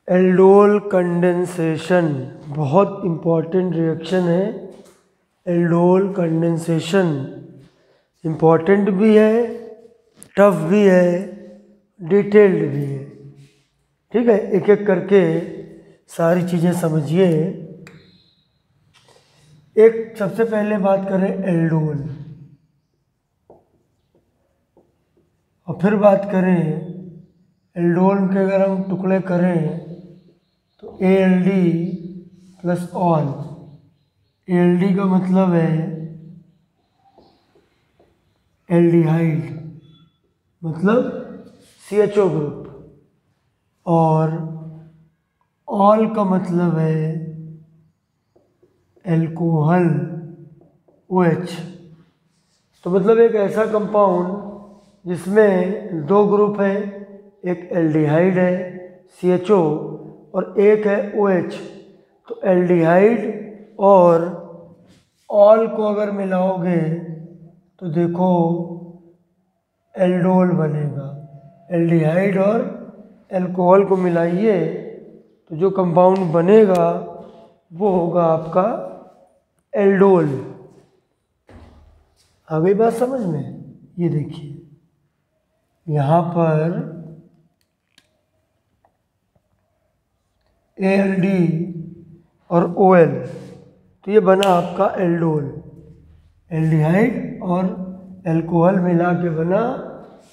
Aldol condensation बहुत important reaction है। Aldol condensation important भी है, टफ भी है, डिटेल्ड भी है। ठीक है, एक एक करके सारी चीज़ें समझिए। एक सबसे पहले बात करें एल्डोल, और फिर बात करें एल्डोल के अगर हम टुकड़े करें तो ALD प्लस ऑल। ALD का मतलब है एल्डिहाइड, मतलब CHO ग्रुप, और ऑल का मतलब है एल्कोहल OH। तो मतलब एक ऐसा कंपाउंड जिसमें दो ग्रुप है, एक एल्डिहाइड है CHO और एक है OH। तो एल्डिहाइड और ऑल को अगर मिलाओगे तो देखो एल्डोल बनेगा। एल्डिहाइड और एल्कोहल को मिलाइए तो जो कंपाउंड बनेगा वो होगा आपका एल्डोल। आ गई बात समझ में? ये देखिए यहाँ पर ALD और OL, तो ये बना आपका एल्डोल। एल्डिहाइड और एल्कोहल मिला के बना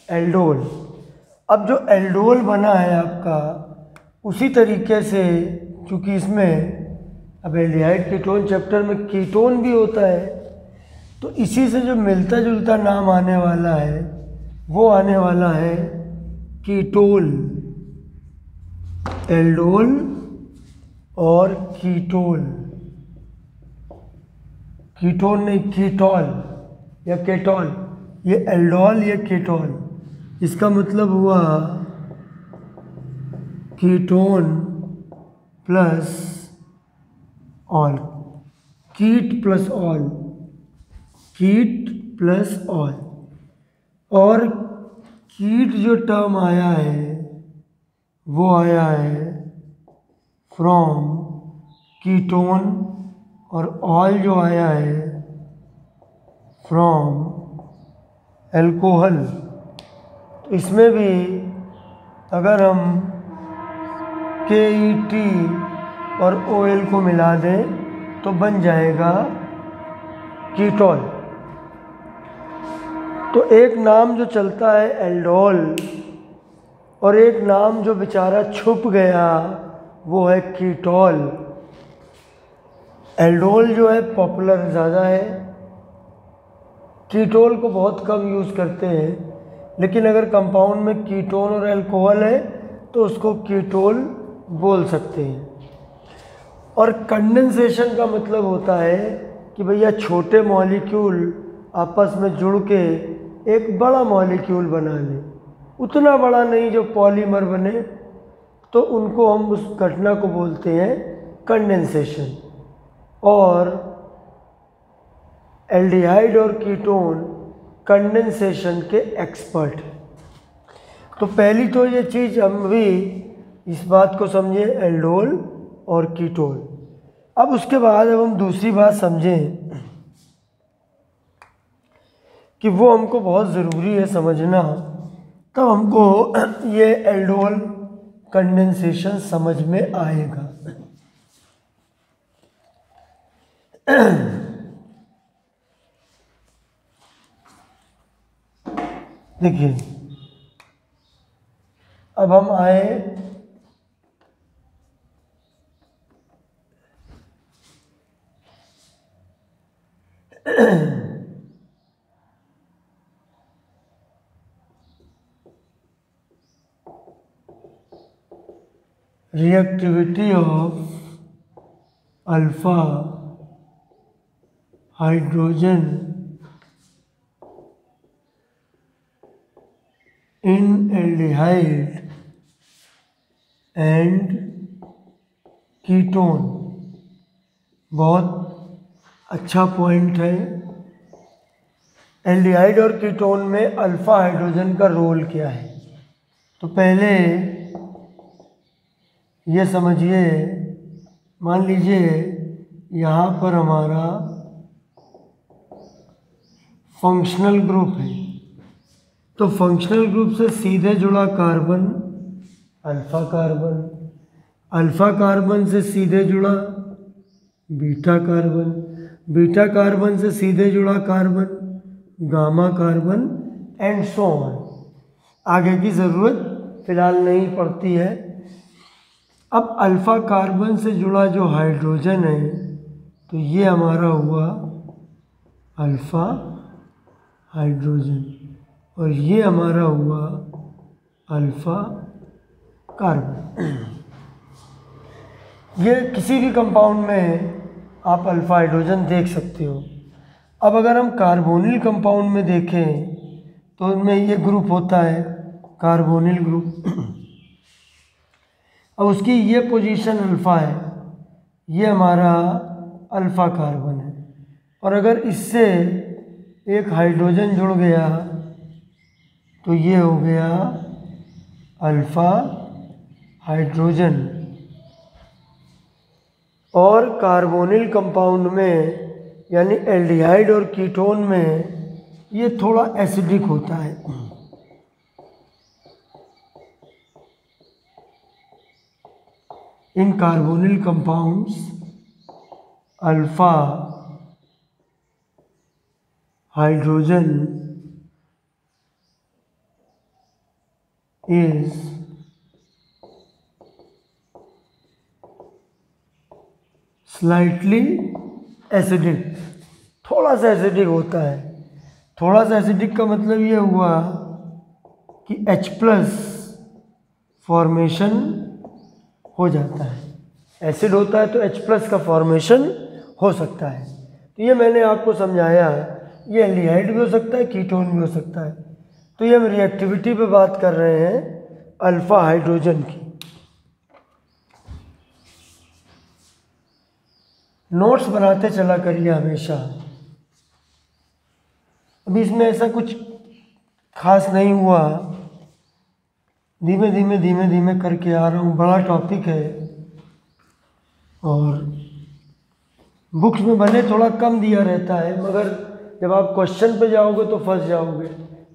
एल्डोल। अब जो एल्डोल बना है आपका, उसी तरीके से क्योंकि इसमें अब एल्डिहाइड कीटोन चैप्टर में कीटोन भी होता है, तो इसी से जो मिलता जुलता नाम आने वाला है वो आने वाला है कीटोल। एल्डोल और कीटोल, कीटोन नहीं कीटोल या केटोल। ये एल्डोल, ये कीटोल, इसका मतलब हुआ कीटोन प्लस ऑल, कीट प्लस ऑल, कीट प्लस ऑल। और कीट जो टर्म आया है वो आया है फ्रॉम कीटोन, और ऑल जो आया है फ्रॉम एल्कोहल। तो इसमें भी अगर हम KET और OL को मिला दें तो बन जाएगा कीटोल। तो एक नाम जो चलता है एल्डोल, और एक नाम जो बेचारा छुप गया वो है कीटोल। एल्डोल जो है पॉपुलर ज़्यादा है, कीटोल को बहुत कम यूज़ करते हैं। लेकिन अगर कंपाउंड में कीटोन और एल्कोहल है तो उसको कीटोल बोल सकते हैं। और कंडेंसेशन का मतलब होता है कि भैया छोटे मॉलिक्यूल आपस में जुड़ के एक बड़ा मॉलिक्यूल बना ले, उतना बड़ा नहीं जो पॉलीमर बने, तो उनको हम उस घटना को बोलते हैं कंडेंसेशन। और एल्डिहाइड और कीटोन कंडेंसेशन के एक्सपर्ट हैं। तो पहली तो ये चीज़ हम भी इस बात को समझे एल्डोल और कीटोल। अब उसके बाद अब हम दूसरी बात समझें कि वो हमको बहुत ज़रूरी है समझना, तब हमको ये एल्डोल कंडेंसेशन समझ में आएगा। देखिए अब हम आए reactivity of alpha hydrogen in aldehyde and ketone. बहुत अच्छा पॉइंट है। एल्डिहाइड और कीटोन में अल्फा हाइड्रोजन का रोल क्या है? तो पहले ये समझिए, मान लीजिए यहाँ पर हमारा फंक्शनल ग्रुप है, तो फंक्शनल ग्रुप से सीधे जुड़ा carbon alpha carbon, alpha carbon से सीधे जुड़ा बीटा कार्बन, बीटा कार्बन से सीधे जुड़ा carbon gamma carbon and so on. आगे की ज़रूरत फ़िलहाल नहीं पड़ती है। अब अल्फ़ा कार्बन से जुड़ा जो हाइड्रोजन है, तो ये हमारा हुआ अल्फ़ा हाइड्रोजन और ये हमारा हुआ अल्फ़ा कार्बन। ये किसी भी कंपाउंड में आप अल्फ़ा हाइड्रोजन देख सकते हो। अब अगर हम कार्बोनिल कंपाउंड में देखें तो उनमें ये ग्रुप होता है कार्बोनिल ग्रुप। अब उसकी ये पोजीशन अल्फ़ा है, ये हमारा अल्फ़ा कार्बन है, और अगर इससे एक हाइड्रोजन जुड़ गया तो ये हो गया अल्फ़ा हाइड्रोजन। और कार्बोनिल कंपाउंड में यानी एल्डिहाइड और कीटोन में ये थोड़ा एसिडिक होता है। इन carbonyl compounds alpha hydrogen is slightly acidic, थोड़ा सा एसिडिक होता है। थोड़ा सा एसिडिक का मतलब ये हुआ कि H+ फॉर्मेशन हो जाता है। एसिड होता है तो H+ का फॉर्मेशन हो सकता है। तो ये मैंने आपको समझाया, ये एल्डिहाइड भी हो सकता है, कीटोन भी हो सकता है। तो ये हम रिएक्टिविटी पे बात कर रहे हैं अल्फ़ा हाइड्रोजन की। नोट्स बनाते चला करिए हमेशा। अभी इसमें ऐसा कुछ खास नहीं हुआ, धीमे धीमे करके आ रहा हूँ। बड़ा टॉपिक है और बुक्स में भले थोड़ा कम दिया रहता है, मगर जब आप क्वेश्चन पे जाओगे तो फंस जाओगे।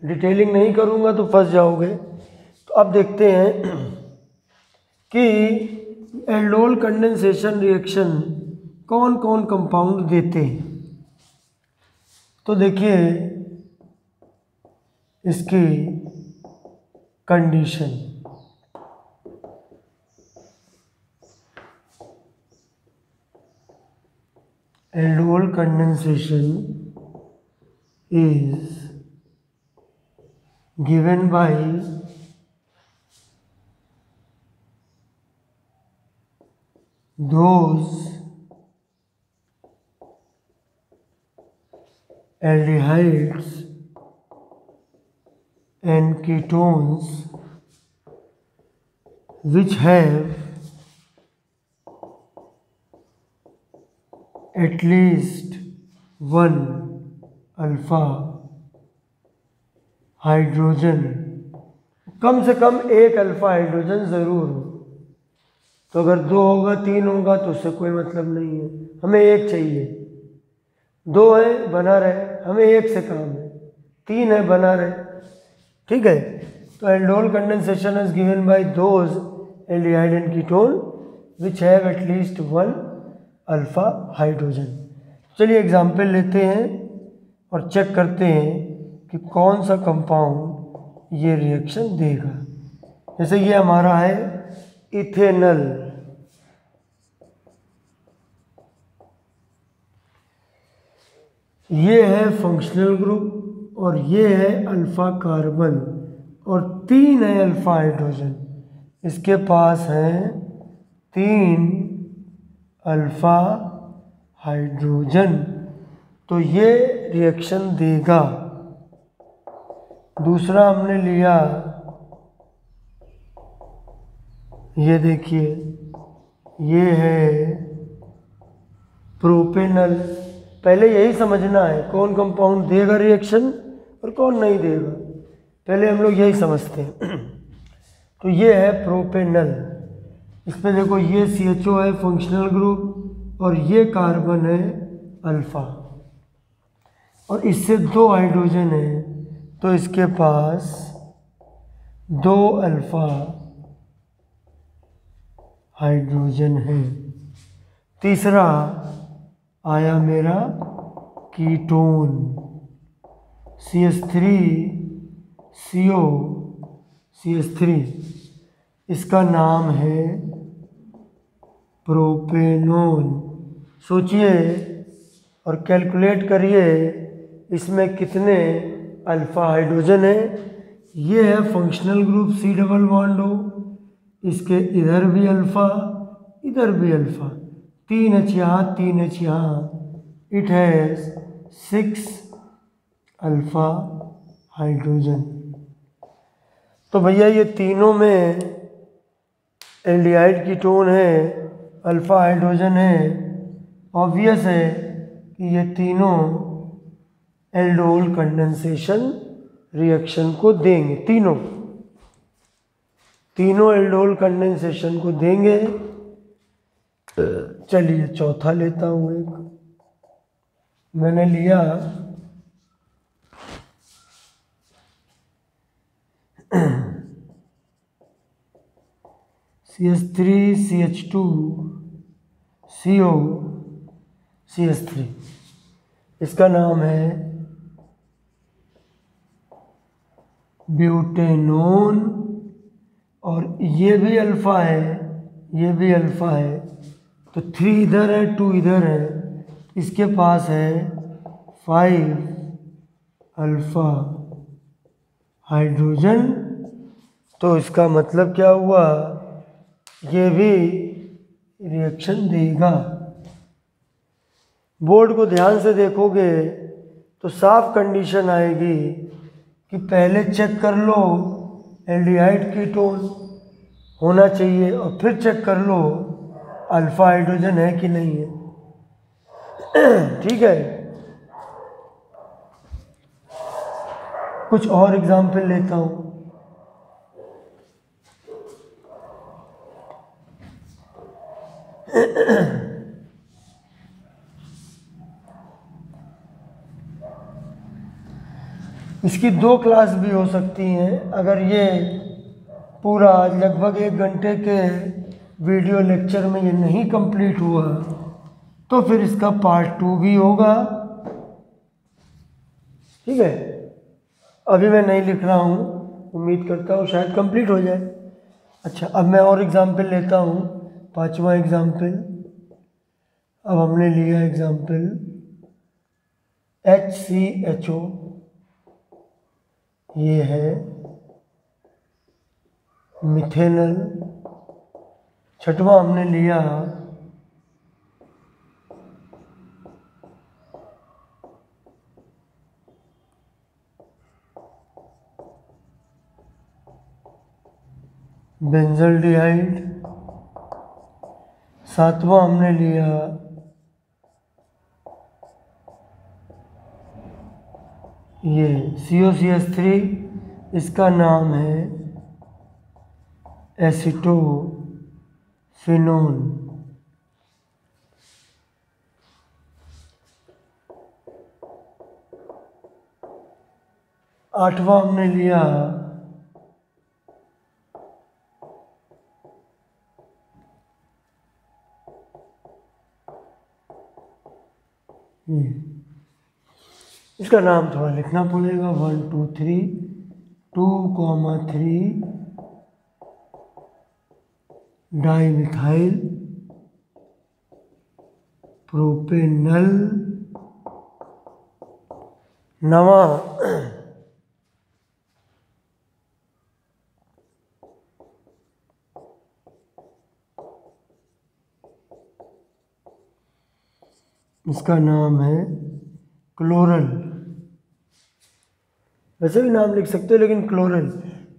डिटेलिंग नहीं करूँगा तो फंस जाओगे। तो अब देखते हैं कि एल्डोल कंडेंसेशन रिएक्शन कौन कौन कंपाउंड देते हैं। तो देखिए इसकी condition, aldol condensation is given by those aldehydes and ketones which have at least one alpha hydrogen, कम से कम एक अल्फ़ा हाइड्रोजन ज़रूर हो। तो अगर 2 होगा 3 होगा तो उससे कोई मतलब नहीं है, हमें एक चाहिए। 2 है बना रहे, हमें एक से काम है। 3 है बना रहे, ठीक है। तो aldol condensation is given by those aldehyde and ketone which have at least 1 alpha hydrogen. चलिए एग्जाम्पल लेते हैं और चेक करते हैं कि कौन सा कंपाउंड ये रिएक्शन देगा। जैसे ये हमारा है इथेनल, ये है फंक्शनल ग्रुप और ये है अल्फ़ा कार्बन और 3 है अल्फ़ा हाइड्रोजन। इसके पास है 3 अल्फ़ा हाइड्रोजन, तो ये रिएक्शन देगा। दूसरा हमने लिया, ये देखिए ये है प्रोपेनल। पहले यही समझना है कौन कंपाउंड देगा रिएक्शन और कौन नहीं देगा, पहले हम लोग यही समझते हैं। तो ये है प्रोपेनल। इस पे देखो ये CHO है फंक्शनल ग्रुप और ये कार्बन है अल्फा, और इससे 2 हाइड्रोजन है तो इसके पास 2 अल्फा हाइड्रोजन है। तीसरा आया मेरा कीटोन CH3CO CH3, इसका नाम है प्रोपेनोन। सोचिए और कैलकुलेट करिए इसमें कितने अल्फा हाइड्रोजन है। ये है functional group C double bond O, इसके इधर भी अल्फा इधर भी अल्फा, 3 H यहाँ 3 H यहाँ, इट हैज़ 6 अल्फा हाइड्रोजन। तो भैया ये तीनों में एल्डिहाइड कीटोन है, अल्फा हाइड्रोजन है, ऑब्वियस है कि ये तीनों एल्डोल कंडेंसेशन रिएक्शन को देंगे, तीनों एल्डोल कंडेंसेशन को देंगे। चलिए चौथा लेता हूँ। एक मैंने लिया CH3CH2CO CH3, इसका नाम है ब्यूटेनोन, और ये भी अल्फा है ये भी अल्फा है, तो 3 इधर है 2 इधर है, इसके पास है 5 अल्फा हाइड्रोजन। तो इसका मतलब क्या हुआ, ये भी रिएक्शन देगा। बोर्ड को ध्यान से देखोगे तो साफ कंडीशन आएगी कि पहले चेक कर लो एल्डिहाइड कीटोन होना चाहिए और फिर चेक कर लो अल्फा हाइड्रोजन है कि नहीं है। ठीक है, कुछ और एग्जाम्पल लेता हूँ। इसकी 2 क्लास भी हो सकती हैं। अगर ये पूरा लगभग 1 घंटे के वीडियो लेक्चर में ये नहीं कंप्लीट हुआ तो फिर इसका पार्ट 2 भी होगा। ठीक है, अभी मैं नहीं लिख रहा हूँ, उम्मीद करता हूँ शायद कंप्लीट हो जाए। अच्छा, अब मैं और एग्जाम्पल लेता हूँ, 5वां एग्जाम्पल। अब हमने लिया एग्जाम्पल HCHO, ये है मिथेनल। 6वां हमने लिया बेंजल्डिहाइड। 7वां हमने लिया ये COCH3, इसका नाम है एसिटोफिनोन। 8वां हमने लिया इसका नाम थोड़ा लिखना पड़ेगा, 1 2 3 2,3 डाइमिथाइल प्रोपेनल। 9वां इसका नाम है क्लोरल। वैसे भी नाम लिख सकते हो लेकिन क्लोरल।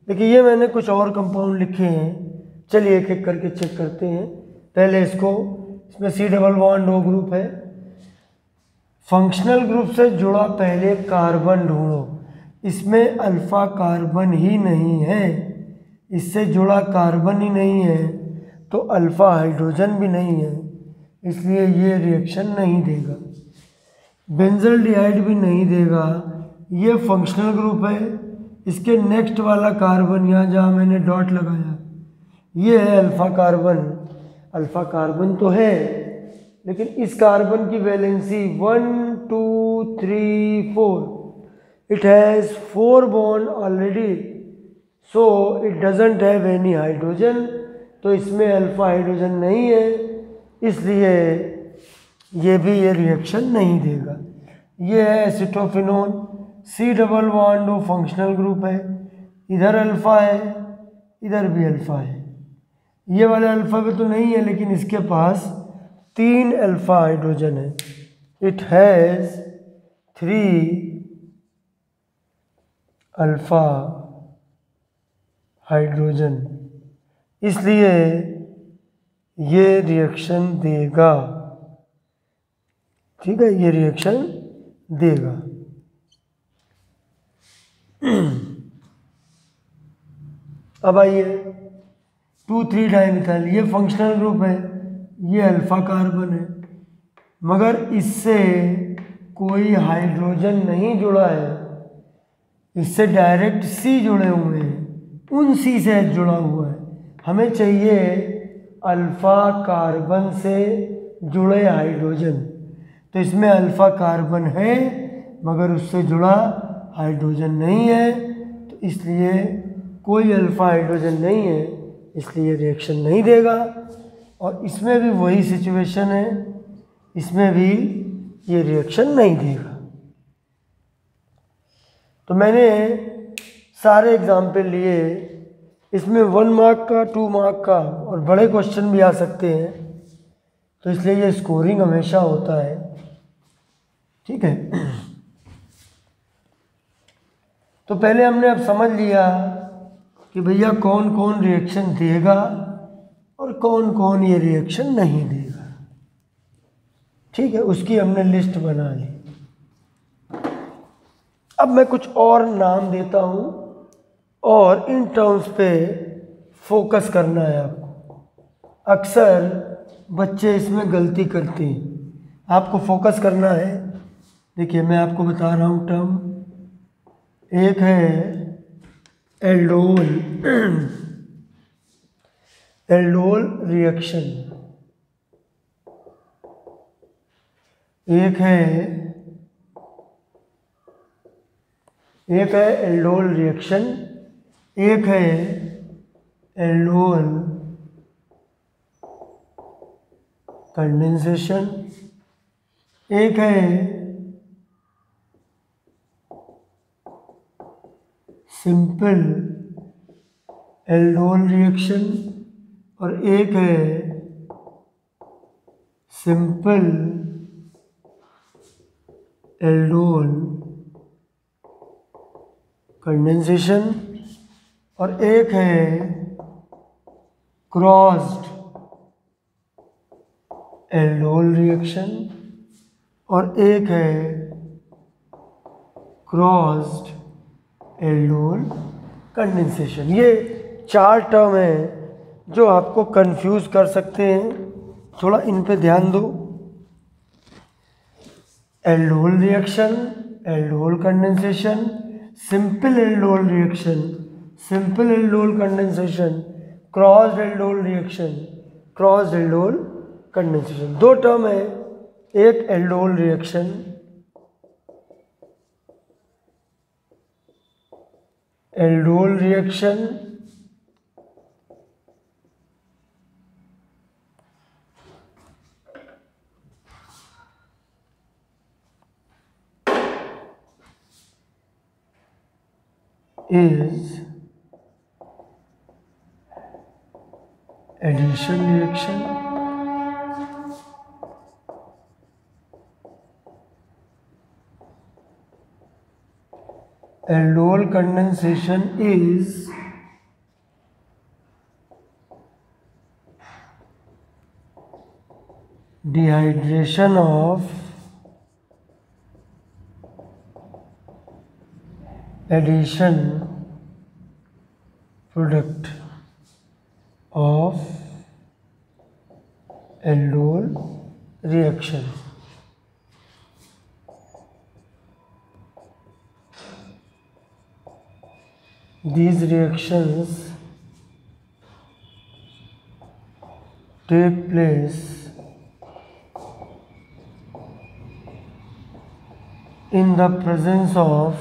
देखिए ये मैंने कुछ और कंपाउंड लिखे हैं, चलिए एक एक करके चेक करते हैं। पहले इसको, इसमें C double bond O group है। फंक्शनल ग्रुप से जुड़ा पहले कार्बन ढूंढो। इसमें अल्फा कार्बन ही नहीं है, इससे जुड़ा कार्बन ही नहीं है, तो तो अल्फ़ा हाइड्रोजन भी नहीं है, इसलिए ये रिएक्शन नहीं देगा। बेंजल्डिहाइड भी नहीं देगा, ये फंक्शनल ग्रुप है। इसके नेक्स्ट वाला कार्बन यहाँ जहाँ मैंने डॉट लगाया ये है अल्फ़ा कार्बन। अल्फ़ा कार्बन तो है लेकिन इस कार्बन की valency 1 2 3 4, it has 4 bond already, so it doesn't have any hydrogen. तो इसमें अल्फ़ा हाइड्रोजन नहीं है, इसलिए ये भी ये रिएक्शन नहीं देगा। ये है acetophenone, C double bond O functional group है। इधर अल्फ़ा है, इधर भी अल्फ़ा है। ये वाले अल्फ़ा पे तो नहीं है लेकिन इसके पास 3 अल्फ़ा हाइड्रोजन है। इट हैज़ 3 अल्फ़ा हाइड्रोजन, इसलिए ये रिएक्शन देगा। ठीक है, ये रिएक्शन देगा। अब आइए 2,3 डाइमिथाइल, ये फंक्शनल ग्रुप है, ये अल्फ़ा कार्बन है, मगर इससे कोई हाइड्रोजन नहीं जुड़ा है, इससे डायरेक्ट C जुड़े हुए हैं, उन C से H जुड़ा हुआ है। हमें चाहिए अल्फ़ा कार्बन से जुड़े हाइड्रोजन, तो इसमें अल्फ़ा कार्बन है मगर उससे जुड़ा हाइड्रोजन नहीं है, तो इसलिए कोई अल्फ़ा हाइड्रोजन नहीं है, इसलिए रिएक्शन नहीं देगा। और इसमें भी वही सिचुएशन है, इसमें भी ये रिएक्शन नहीं देगा। तो मैंने सारे एग्जाम्पल लिए, इसमें 1 मार्क का, 2 मार्क का और बड़े क्वेश्चन भी आ सकते हैं, तो इसलिए ये स्कोरिंग हमेशा होता है। ठीक है, तो पहले हमने अब समझ लिया कि भैया कौन कौन रिएक्शन देगा और कौन कौन ये रिएक्शन नहीं देगा। ठीक है, उसकी हमने लिस्ट बना ली। अब मैं कुछ और नाम देता हूँ और इन टर्म्स पे फोकस करना है आपको। अक्सर बच्चे इसमें गलती करते हैं, आपको फोकस करना है। देखिए मैं आपको बता रहा हूँ टर्म, एक है एल्डोल, एल्डोल रिएक्शन, एक है एल्डोल रिएक्शन, एक है एल्डोल कंडेंसेशन, एक है सिंपल एल्डोल रिएक्शन और एक है सिंपल एल्डोल कंडेंसेशन और एक है क्रॉस्ड एल्डोल रिएक्शन और एक है क्रॉस्ड एल्डोल कंडेंसेशन। ये 4 टर्म हैं जो आपको कंफ्यूज कर सकते हैं, थोड़ा इन पे ध्यान दो। Aldol reaction, aldol condensation, simple aldol reaction, simple aldol condensation, crossed aldol reaction, crossed aldol condensation. 2 term है, एक aldol reaction, aldol reaction is addition reaction, aldol condensation is dehydration of addition product of aldol reaction. These reactions take place in the presence of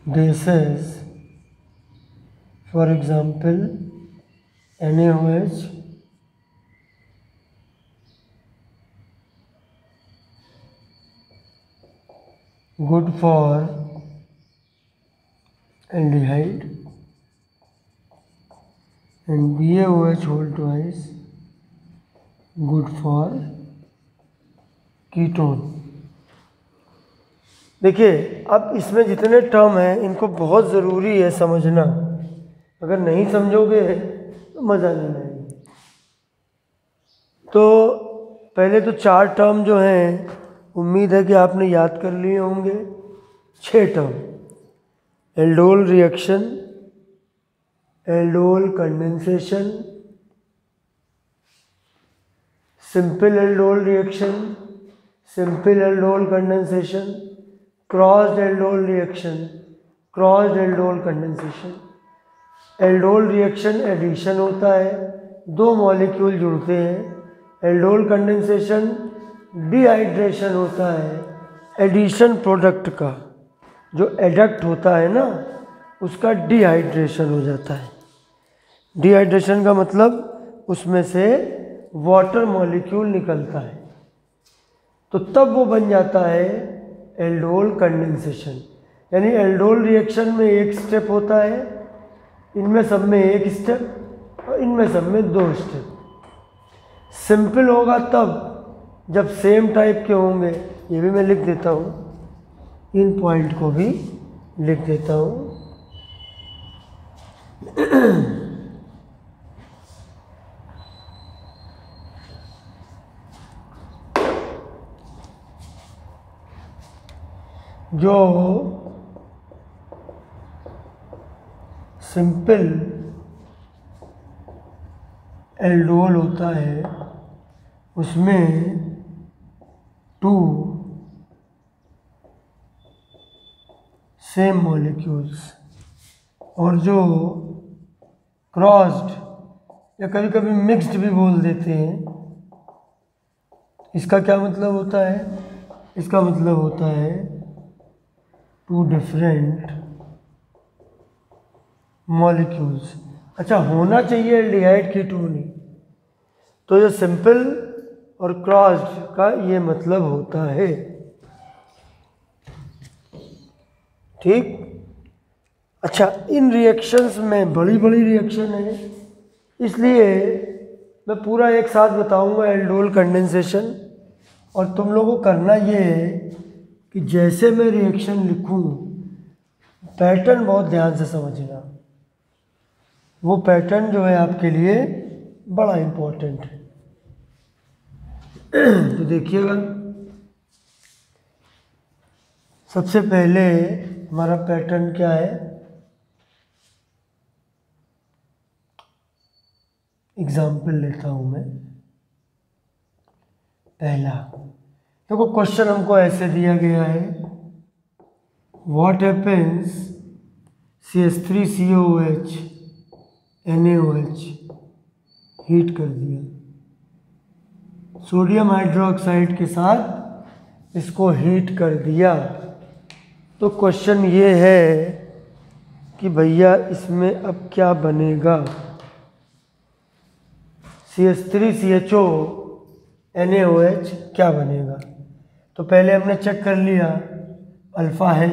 gases, for example NaOH, good for aldehyde, and BaOH whole twice, good for ketone. देखिए अब इसमें जितने term हैं इनको बहुत ज़रूरी है समझना, अगर नहीं समझोगे तो मज़ा नहीं आएगा। तो पहले तो 4 टर्म जो हैं उम्मीद है कि आपने याद कर लिए होंगे। 6 term: aldol reaction, aldol condensation, simple aldol reaction, simple aldol condensation, crossed aldol reaction, crossed aldol condensation. Aldol reaction addition होता है, 2 मॉलिक्यूल जुड़ते हैं। एल्डोल कंडेंसेशन डिहाइड्रेशन होता है एडिशन प्रोडक्ट का, जो एडक्ट होता है ना उसका डिहाइड्रेशन हो जाता है। डिहाइड्रेशन का मतलब उसमें से वाटर मॉलिक्यूल निकलता है, तो तब वो बन जाता है एल्डोल कंडेंसेशन। यानी एल्डोल रिएक्शन में 1 स्टेप होता है, इनमें सब में 1 स्टेप और इनमें सब में 2 स्टेप। सिंपल होगा तब जब सेम टाइप के होंगे। ये भी मैं लिख देता हूँ, इन पॉइंट को भी लिख देता हूँ। जो सिंपल एल्डोल होता है उसमें 2 सेम मॉलिक्यूल्स, और जो क्रॉस्ड या कभी कभी मिक्स्ड भी बोल देते हैं, इसका क्या मतलब होता है? इसका मतलब होता है 2 डिफरेंट मॉलिक्यूल्स। अच्छा, होना चाहिए एल्डिहाइड कीटोन ही, तो ये सिंपल और क्रॉस्ड का ये मतलब होता है। ठीक। अच्छा, इन रिएक्शंस में बड़ी बड़ी रिएक्शन है, इसलिए मैं पूरा एक साथ बताऊंगा एल्डोल कंडेंसेशन, और तुम लोगों को करना ये है कि जैसे मैं रिएक्शन लिखूं पैटर्न बहुत ध्यान से समझना। वो पैटर्न जो है आपके लिए बड़ा इम्पोर्टेंट है। तो देखिएगा, सबसे पहले हमारा पैटर्न क्या है? एग्जाम्पल लेता हूं मैं। पहला देखो, क्वेश्चन हमको ऐसे दिया गया है, what happens CH3COOH NaOH heat कर दिया, सोडियम हाइड्रोक्साइड के साथ इसको हीट कर दिया। तो क्वेश्चन ये है कि भैया इसमें अब क्या बनेगा? CH3CHO NaOH क्या बनेगा? तो पहले हमने चेक कर लिया, अल्फ़ा है,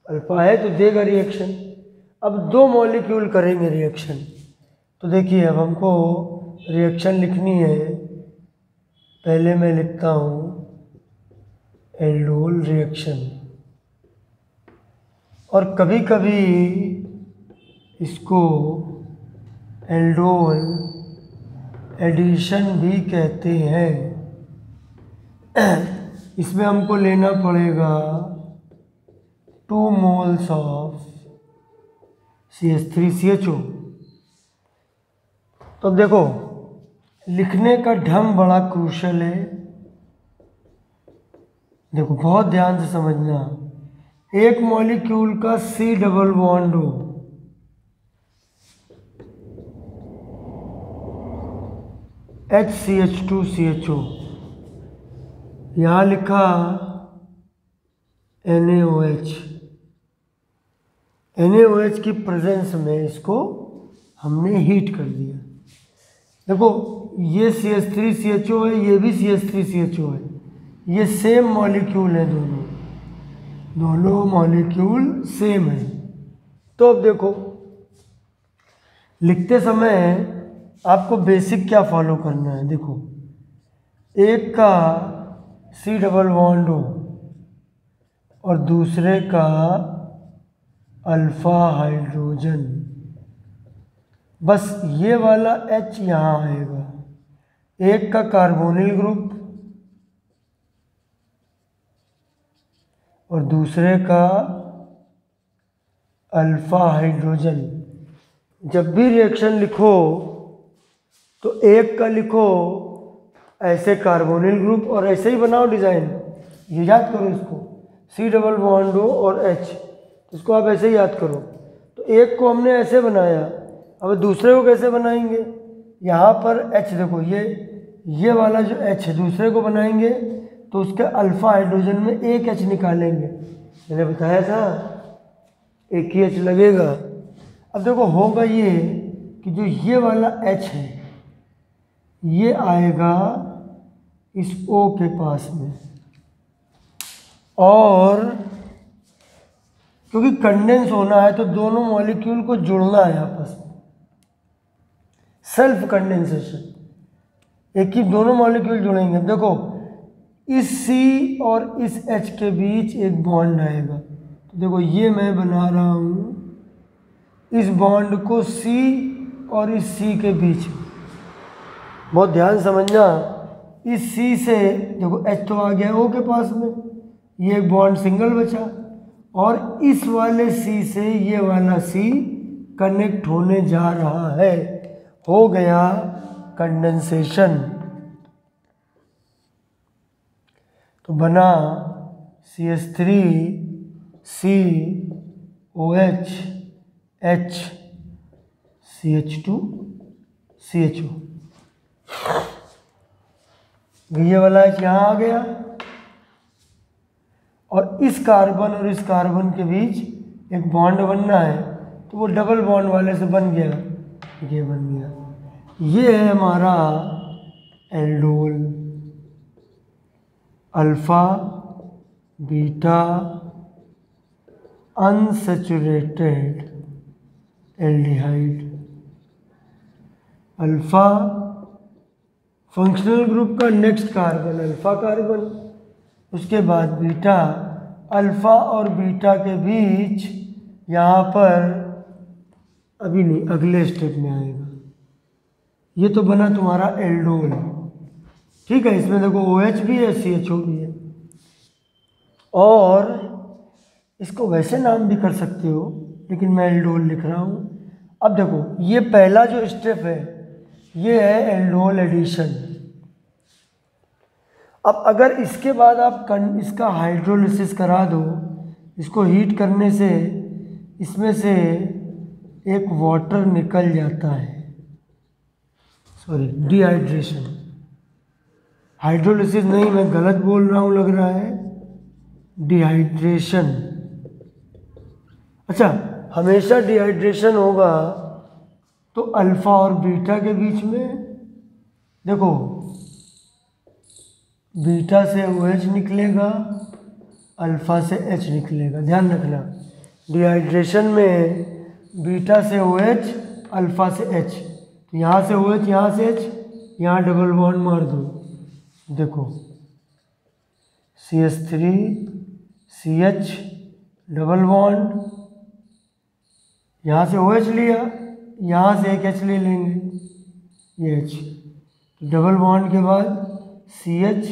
अल्फ़ा है तो देगा रिएक्शन। अब 2 मॉलिक्यूल करेंगे रिएक्शन, तो देखिए अब हमको रिएक्शन लिखनी है। पहले मैं लिखता हूँ एल्डोल रिएक्शन, और कभी कभी इसको एल्डोल एडिशन भी कहते हैं। इसमें हमको लेना पड़ेगा 2 मोल्स ऑफ CH3CHO, तो अब देखो लिखने का ढंग बड़ा क्रूशल है। देखो बहुत ध्यान से समझना, एक मॉलिक्यूल का C डबल बॉन्ड हो, HCH2CHO, यहाँ लिखा NaOH। NaOH की प्रेजेंस में इसको हमने हीट कर दिया। देखो ये CH3CHO है, ये भी CH3CHO है, ये सेम मॉलिक्यूल है, दोनों मॉलिक्यूल सेम है। तो अब देखो लिखते समय आपको बेसिक क्या फॉलो करना है। देखो एक का C डबल बॉन्ड हो और दूसरे का अल्फा हाइड्रोजन, बस ये वाला H यहाँ आएगा। एक का कार्बोनिल ग्रुप और दूसरे का अल्फा हाइड्रोजन। जब भी रिएक्शन लिखो तो एक का लिखो ऐसे कार्बोनिल ग्रुप और ऐसे ही बनाओ डिज़ाइन, ये याद करो इसको, C डबल बॉन्ड हो और H, इसको आप ऐसे ही याद करो। तो एक को हमने ऐसे बनाया, अब दूसरे को कैसे बनाएंगे, यहाँ पर H देखो ये वाला जो H है दूसरे को बनाएंगे तो उसके अल्फा हाइड्रोजन में एक H निकालेंगे, मैंने बताया था एक ही H लगेगा। अब देखो होगा ये कि जो ये वाला H है ये आएगा इस O के पास में, और क्योंकि कंडेंस होना है तो दोनों मॉलिक्यूल को जुड़ना है आपस में, सेल्फ कंडेंसेशन, एक ही दोनों मॉलिक्यूल जुड़ेंगे। देखो इस C और इस H के बीच एक बॉन्ड आएगा, तो देखो ये मैं बना रहा हूँ इस बॉन्ड को C और इस C के बीच, बहुत ध्यान समझना। इस C से देखो H तो आ गया O के पास में, ये एक बॉन्ड सिंगल बचा, और इस वाले C से ये वाला C कनेक्ट होने जा रहा है, हो गया कंडेंसेशन। तो बना CH3 COH H CH2 CHO, ये वाला H यहाँ आ गया, और इस कार्बन और इस कार्बन के बीच एक बॉन्ड बनना है, तो वो डबल बॉन्ड वाले से बन गया, ये बन गया। ये है हमारा aldol, alpha beta unsaturated aldehyde. Alpha functional group का नेक्स्ट कार्बन अल्फा कार्बन, उसके बाद बीटा, अल्फा और बीटा के बीच यहाँ पर अभी नहीं अगले स्टेप में आएगा। ये तो बना तुम्हारा एल्डोल, ठीक है। इसमें देखो OH भी है CHO भी है, और इसको वैसे नाम भी कर सकते हो लेकिन मैं एल्डोल लिख रहा हूँ। अब देखो ये पहला जो स्टेप है ये है एल्डोल एडिशन। अब अगर इसके बाद आप इसका हाइड्रोलिसिस करा दो, इसको हीट करने से इसमें से एक वाटर निकल जाता है, सॉरी डिहाइड्रेशन, हाइड्रोलिसिस नहीं, मैं गलत बोल रहा हूँ लग रहा है, डिहाइड्रेशन। अच्छा, हमेशा डिहाइड्रेशन होगा तो अल्फा और बीटा के बीच में देखो बीटा से OH निकलेगा, अल्फा से H निकलेगा, ध्यान रखना। डिहाइड्रेशन में बीटा से OH अल्फा से H, तो यहाँ से OH यहाँ से H, यहाँ डबल बॉन्ड मार दो, देखो CH3 CH डबल बॉन्ड, यहाँ से OH लिया, यहाँ से एक H ले लेंगे, ये H, डबल बॉन्ड के बाद CH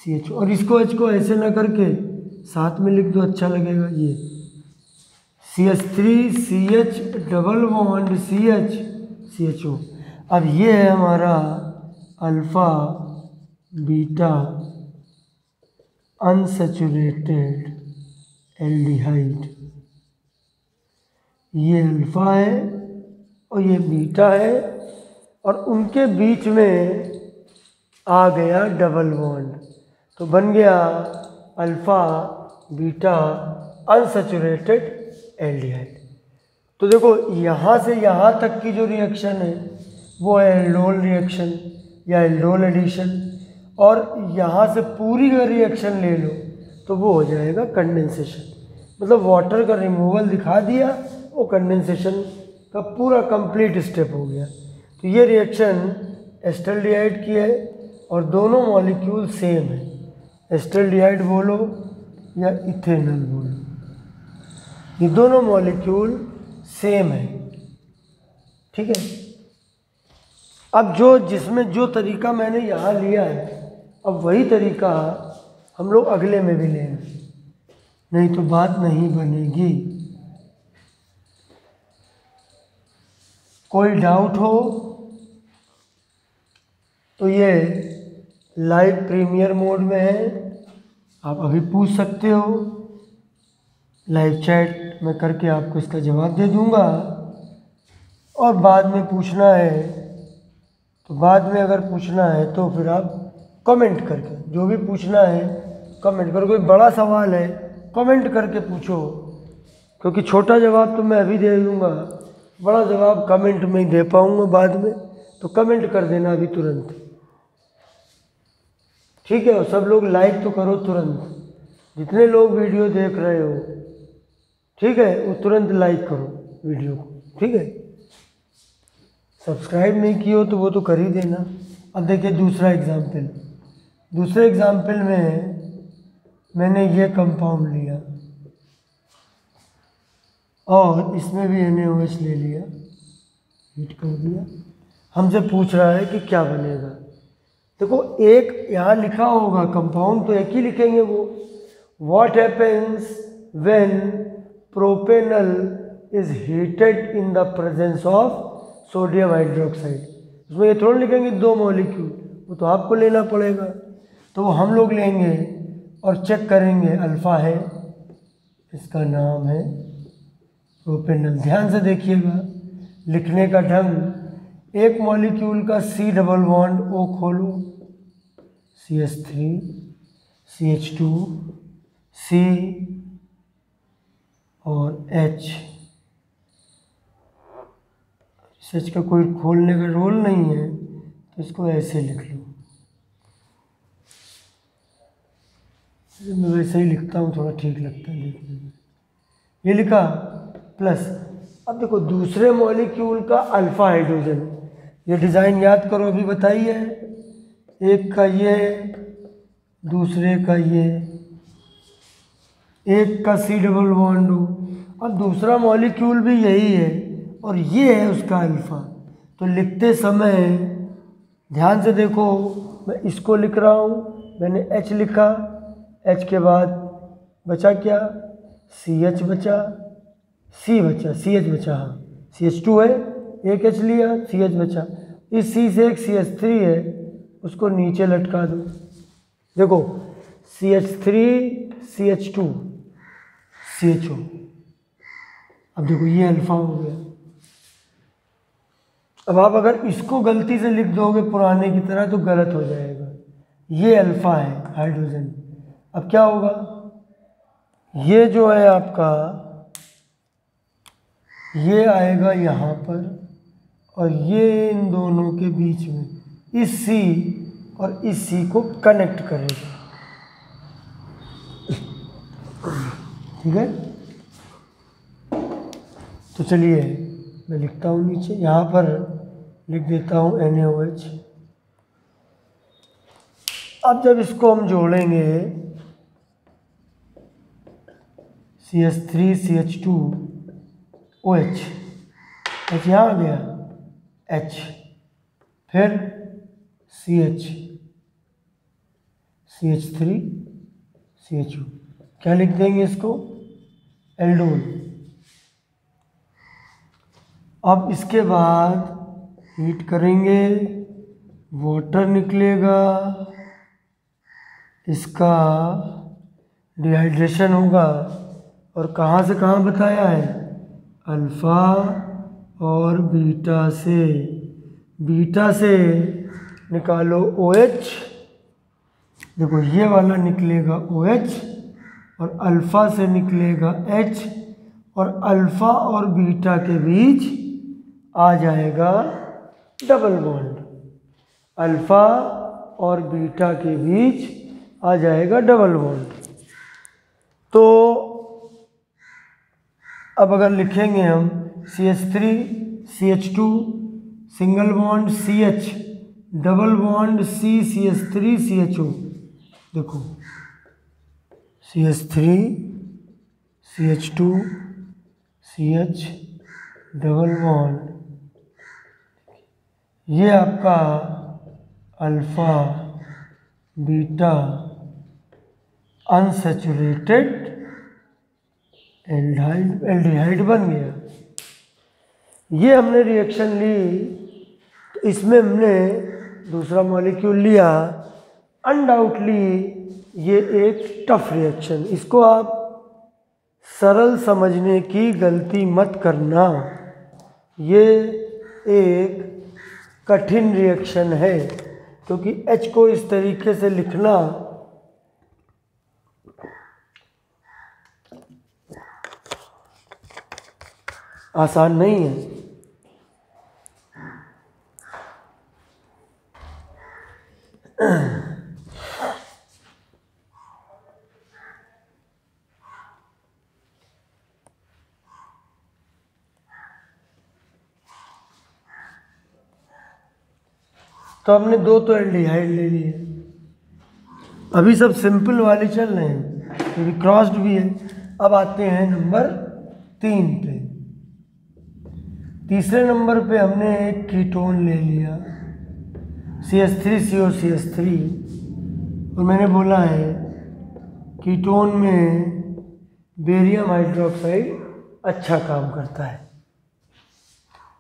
CH, और इसको H को ऐसे ना करके साथ में लिख दो, अच्छा लगेगा। ये CH3 CH double bond CH CHO। अब ये है हमारा अल्फ़ा बीटा अनसैचुरेटेड एल्डिहाइड। ये अल्फ़ा है और ये बीटा है और उनके बीच में आ गया डबल बॉन्ड, तो बन गया अल्फ़ा बीटा अनसैचुरेटेड एल्डिहाइड। तो देखो यहाँ से यहाँ तक की जो रिएक्शन है वो है एल्डोल रिएक्शन या एल्डोल एडिशन, और यहाँ से पूरी का रिएक्शन ले लो तो वो हो जाएगा कंडेंसेशन। मतलब वाटर का रिमूवल दिखा दिया, वो कंडेंसेशन का पूरा कंप्लीट स्टेप हो गया। तो ये रिएक्शन एस्टल्डिहाइड की है और दोनों मॉलिक्यूल सेम है, एस्टल्डिहाइड बोलो या इथेनॉल बोलो, ये दोनों मॉलिक्यूल सेम है। ठीक है। अब जिसमें जो तरीका मैंने यहाँ लिया है, अब वही तरीका हम लोग अगले में भी लेंगे, नहीं तो बात नहीं बनेगी। कोई डाउट हो तो ये लाइव प्रीमियर मोड में है, आप अभी पूछ सकते हो, लाइव चैट में करके आपको इसका जवाब दे दूंगा। और बाद में पूछना है तो बाद में अगर पूछना है तो फिर आप कमेंट करके, जो भी पूछना है कमेंट करो। कोई बड़ा सवाल है कमेंट करके पूछो, क्योंकि छोटा जवाब तो मैं अभी दे दूंगा, बड़ा जवाब कमेंट में ही दे पाऊंगा बाद में, तो कमेंट कर देना अभी तुरंत। ठीक है। और सब लोग लाइक तो करो तुरंत, जितने लोग वीडियो देख रहे हो, ठीक है, वो तुरंत लाइक करो वीडियो को। ठीक है। सब्सक्राइब नहीं किए हो तो वो तो कर ही देना। अब देखिए दूसरा एग्जाम्पल, दूसरे एग्जाम्पल में मैंने ये कंपाउंड लिया और इसमें भी NaOH ले लिया, हीट कर दिया। हमसे पूछ रहा है कि क्या बनेगा। देखो एक यहाँ लिखा होगा कंपाउंड, तो एक ही लिखेंगे वो। What happens when propanal is heated in the presence of sodium hydroxide. उसमें ये थोड़ा लिखेंगे दो मॉलिक्यूल, वो तो आपको लेना पड़ेगा, तो वो हम लोग लेंगे और चेक करेंगे। अल्फ़ा है, इसका नाम है प्रोपेनल। ध्यान से देखिएगा लिखने का ढंग। एक मॉलिक्यूल का C डबल बॉन्ड O खोलो, CH3 CH2 C और H। सच का कोई खोलने का रोल नहीं है, तो इसको ऐसे लिख लो। मैं वैसे ही लिखता हूँ, थोड़ा ठीक लगता है लिखने में। ये लिखा प्लस। अब देखो दूसरे मॉलिक्यूल का अल्फा हाइड्रोजन, ये डिज़ाइन याद करो अभी बताइए। एक का ये, दूसरे का ये, एक का C डबल बॉन्ड हो, अब दूसरा मॉलिक्यूल भी यही है और ये है उसका अल्फ़ा। तो लिखते समय ध्यान से देखो, मैं इसको लिख रहा हूँ, मैंने H लिखा, H के बाद बचा क्या, CH बचा, C बचा, CH बचा, हाँ CH2 है, एक H लिया, CH बचा। इस C से एक CH3 है, उसको नीचे लटका दो। देखो CH3 CH2 CHO। अब देखो ये अल्फ़ा हो गया। अब आप अगर इसको गलती से लिख दोगे पुराने की तरह तो गलत हो जाएगा। ये अल्फ़ा है हाइड्रोजन। अब क्या होगा, ये जो है आपका, ये आएगा यहाँ पर और ये इन दोनों के बीच में इस C और इस C को कनेक्ट करेगा। ठीक है। तो चलिए मैं लिखता हूँ नीचे, यहाँ पर लिख देता हूँ NaOH। अब जब इसको हम जोड़ेंगे CH3 CH2 OH, H यहाँ आ गया, H, फिर CH CH3 CHO, क्या लिख देंगे इसको, एल्डोल। अब इसके बाद हीट करेंगे, वाटर निकलेगा, इसका डिहाइड्रेशन होगा। और कहाँ से कहाँ बताया है? अल्फ़ा और बीटा से। बीटा से निकालो OH, देखो ये वाला निकलेगा OH, और अल्फ़ा से निकलेगा H, और अल्फ़ा और बीटा के बीच आ जाएगा डबल बॉन्ड। अल्फ़ा और बीटा के बीच आ जाएगा डबल बॉन्ड। तो अब अगर लिखेंगे हम CH3 CH2 single bond CH, double bond CH3 CHO, देखो CH3 CH2 CH double bond, ये आपका अल्फ़ा बीटा अनसैचुरेटेड एल्डिहाइड बन गया। ये हमने रिएक्शन ली, तो इसमें हमने दूसरा मॉलिक्यूल लिया। अनडाउटली ये एक टफ रिएक्शन, इसको आप सरल समझने की गलती मत करना। ये एक कठिन रिएक्शन है, क्योंकि H को इस तरीके से लिखना आसान नहीं है। तो हमने दो तो एल्डिहाइड ले लिए, अभी सब सिंपल वाले चल रहे हैं, क्योंकि क्रॉस्ड भी है। अब आते हैं नंबर 3 पे। तीसरे नंबर पे हमने एक कीटोन ले लिया CH3CO CH3, और मैंने बोला है कीटोन में बेरियम हाइड्रोक्साइड अच्छा काम करता है।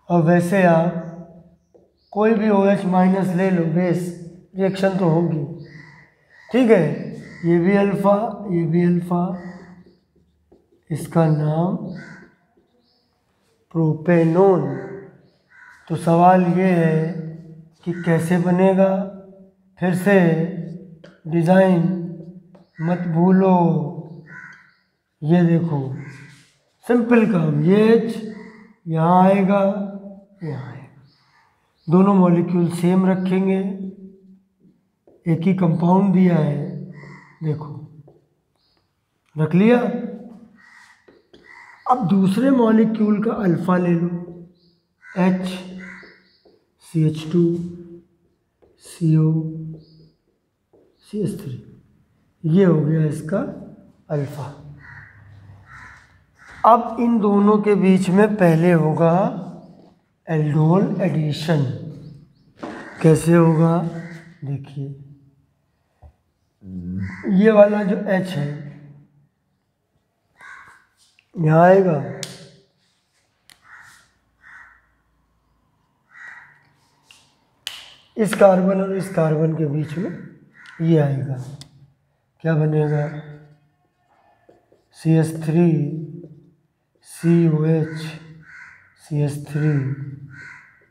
और वैसे आप कोई भी OH माइनस ले लो, बेस रिएक्शन तो होगी, ठीक है। ये भी अल्फ़ा, ये भी अल्फ़ा, इसका नाम प्रोपेनोन। तो सवाल ये है कि कैसे बनेगा। फिर से डिज़ाइन मत भूलो, ये देखो सिंपल काम, ये H यहाँ आएगा, यहाँ आएगा, दोनों मॉलिक्यूल सेम रखेंगे, एक ही कंपाउंड दिया है, देखो रख लिया। अब दूसरे मॉलिक्यूल का अल्फ़ा ले लो, H CH2 CO CH3, ये हो गया इसका अल्फ़ा। अब इन दोनों के बीच में पहले होगा एल्डोल एडिशन। कैसे होगा? देखिए ये वाला जो H है यहाँ आएगा, इस कार्बन और इस कार्बन के बीच में ये आएगा, क्या बनेगा? CH3 COH CH3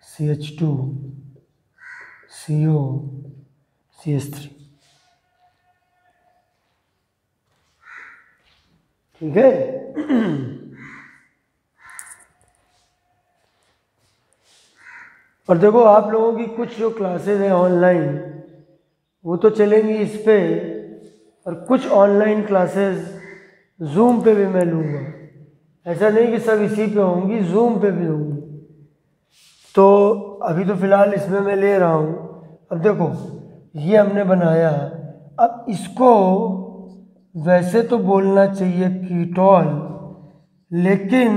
CH2 CO CH3, ठीक है। और देखो आप लोगों की कुछ जो क्लासेस हैं ऑनलाइन वो तो चलेंगी इस पे, और कुछ ऑनलाइन क्लासेस जूम पे भी मैं लूँगा। ऐसा नहीं कि सब इसी पे होंगी, जूम पे भी होंगी। तो अभी तो फ़िलहाल इसमें मैं ले रहा हूँ। अब देखो ये हमने बनाया, अब इसको वैसे तो बोलना चाहिए कीटोन, लेकिन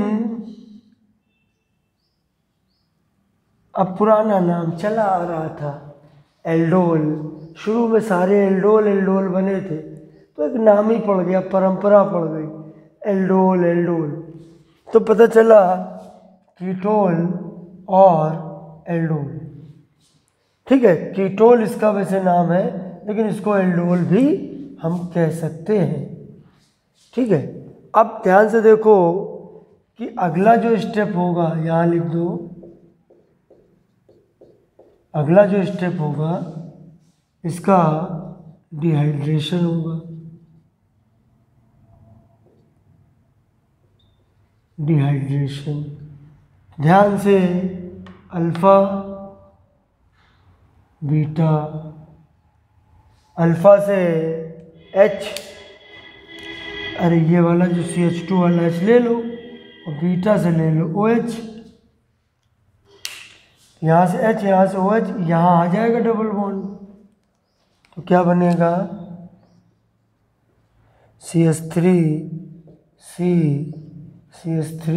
अब पुराना नाम चला आ रहा था एल्डोल। शुरू में सारे एल्डोल एल्डोल बने थे, तो एक नाम ही पड़ गया, परंपरा पड़ गई एल्डोल एल्डोल। तो पता चला कीटोन और एल्डोल। ठीक है, कीटोल इसका वैसे नाम है, लेकिन इसको एल्डोल भी हम कह सकते हैं। ठीक है, अब ध्यान से देखो कि अगला जो स्टेप होगा, यहाँ लिख दो, अगला जो स्टेप होगा इसका डिहाइड्रेशन होगा। डिहाइड्रेशन, ध्यान से, अल्फा बीटा, अल्फा से H, अरे ये वाला जो CH2 वाला H ले लो, और बीटा से ले लो OH। यहाँ से H, यहाँ से OH, यहाँ आ जाएगा डबल बॉन्ड, तो क्या बनेगा CH3 C CH3